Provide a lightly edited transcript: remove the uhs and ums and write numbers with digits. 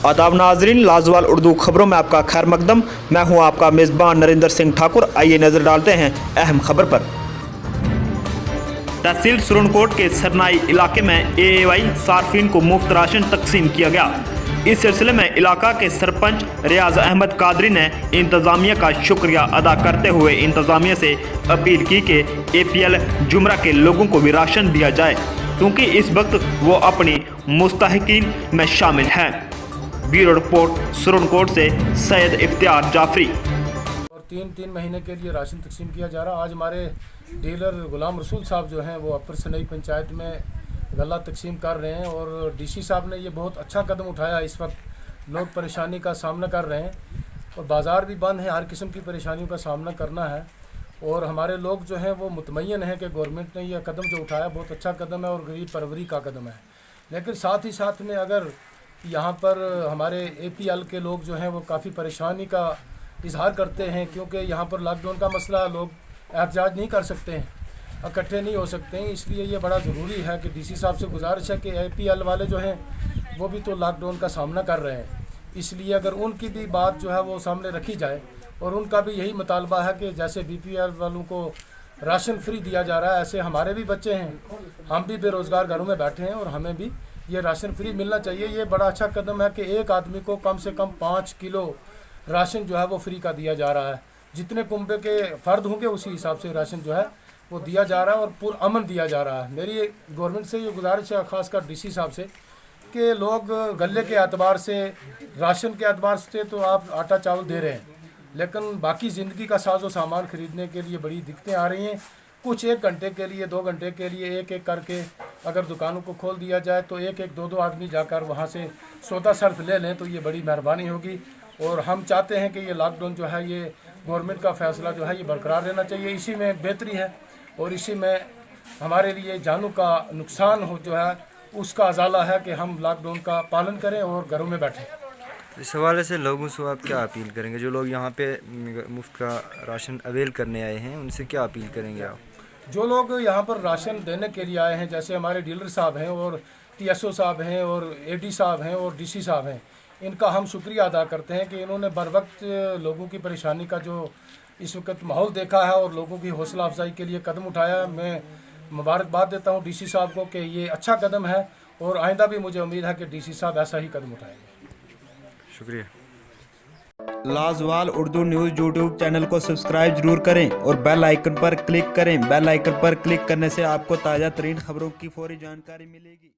आदाब नाजरीन, लाजवाल उर्दू खबरों में आपका खैर मकदम। मैं हूं आपका मेज़बान नरेंद्र सिंह ठाकुर। आइए नजर डालते हैं अहम खबर पर। तहसील सुरनकोट के सरनाई इलाके में एएवाई सार्फिन को मुफ्त राशन तकसीम किया गया। इस सिलसिले में इलाका के सरपंच रियाज अहमद कादरी ने इंतजामिया का शुक्रिया अदा करते हुए इंतजामिया से अपील की कि एपीएल जुमरा के लोगों को भी राशन दिया जाए, क्योंकि इस वक्त वो अपनी मुस्तहिकीन में शामिल हैं। ब्यूरो रिपोर्ट सुरनकोट से सैयद इफ्तियार जाफरी। और तीन महीने के लिए राशन तकसीम किया जा रहा। आज हमारे डीलर गुलाम रसूल साहब जो हैं वो अपर सनई पंचायत में गला तकसीम कर रहे हैं और डीसी साहब ने ये बहुत अच्छा कदम उठाया। इस वक्त लोग परेशानी का सामना कर रहे हैं और बाज़ार भी बंद है, हर किस्म की परेशानियों का सामना करना है और हमारे लोग जो हैं वो मुतमय्यन हैं कि गवर्नमेंट ने यह कदम जो उठाया बहुत अच्छा कदम है और गरीब परवरी का कदम है। लेकिन साथ ही साथ में अगर यहाँ पर हमारे एपीएल के लोग जो हैं वो काफ़ी परेशानी का इजहार करते हैं, क्योंकि यहाँ पर लॉकडाउन का मसला, लोग एहतजाज नहीं कर सकते हैं, इकट्ठे नहीं हो सकते हैं। इसलिए ये बड़ा ज़रूरी है कि डीसी साहब से गुजारिश है कि एपीएल वाले जो हैं वो भी तो लॉकडाउन का सामना कर रहे हैं। इसलिए अगर उनकी भी बात जो है वो सामने रखी जाए और उनका भी यही मुतालबा है कि जैसे बीपीएल वालों को राशन फ्री दिया जा रहा है, ऐसे हमारे भी बच्चे हैं, हम भी बेरोज़गार घरों में बैठे हैं और हमें भी ये राशन फ्री मिलना चाहिए। ये बड़ा अच्छा कदम है कि एक आदमी को कम से कम 5 किलो राशन जो है वो फ्री का दिया जा रहा है। जितने कुंबे के फ़र्द होंगे उसी हिसाब से राशन जो है वो दिया जा रहा है और पुरअमन दिया जा रहा है। मेरी गवर्नमेंट से ये गुजारिश है, ख़ासकर डीसी साहब से, कि लोग गले के एतबार से, राशन के एतबार से तो आप आटा चावल दे रहे हैं, लेकिन बाकी ज़िंदगी का साजो सामान ख़रीदने के लिए बड़ी दिक्कतें आ रही हैं। कुछ 1 घंटे के लिए, 2 घंटे के लिए एक करके अगर दुकानों को खोल दिया जाए तो एक 2 आदमी जाकर वहाँ से सौदा सर्फ ले लें तो ये बड़ी मेहरबानी होगी। और हम चाहते हैं कि ये लॉकडाउन जो है ये गवर्नमेंट का फ़ैसला जो है ये बरकरार रहना चाहिए। इसी में बेहतरी है और इसी में हमारे लिए जानों का नुकसान हो जो है उसका अजाला है कि हम लॉकडाउन का पालन करें और घरों में बैठें। इस हवाले से लोगों से आप क्या अपील करेंगे? जो लोग यहाँ पे मुफ्त का राशन अवेल करने आए हैं उनसे क्या अपील करेंगे आप? जो लोग यहाँ पर राशन देने के लिए आए हैं, जैसे हमारे डीलर साहब हैं और टीएसओ साहब हैं और एडी साहब हैं और डीसी साहब हैं, इनका हम शुक्रिया अदा करते हैं कि इन्होंने बर वक्त लोगों की परेशानी का जो इस वक्त माहौल देखा है और लोगों की हौसला अफजाई के लिए कदम उठाया। मैं मुबारकबाद देता हूँ डीसी साहब को कि ये अच्छा कदम है और आइंदा भी मुझे उम्मीद है कि डीसी साहब ऐसा ही कदम उठाएंगे। शुक्रिया। लाजवाल उर्दू न्यूज़ यूट्यूब चैनल को सब्सक्राइब जरूर करें और बेल आइकन पर क्लिक करें। बेल आइकन पर क्लिक करने से आपको ताज़ा तरीन खबरों की फौरी जानकारी मिलेगी।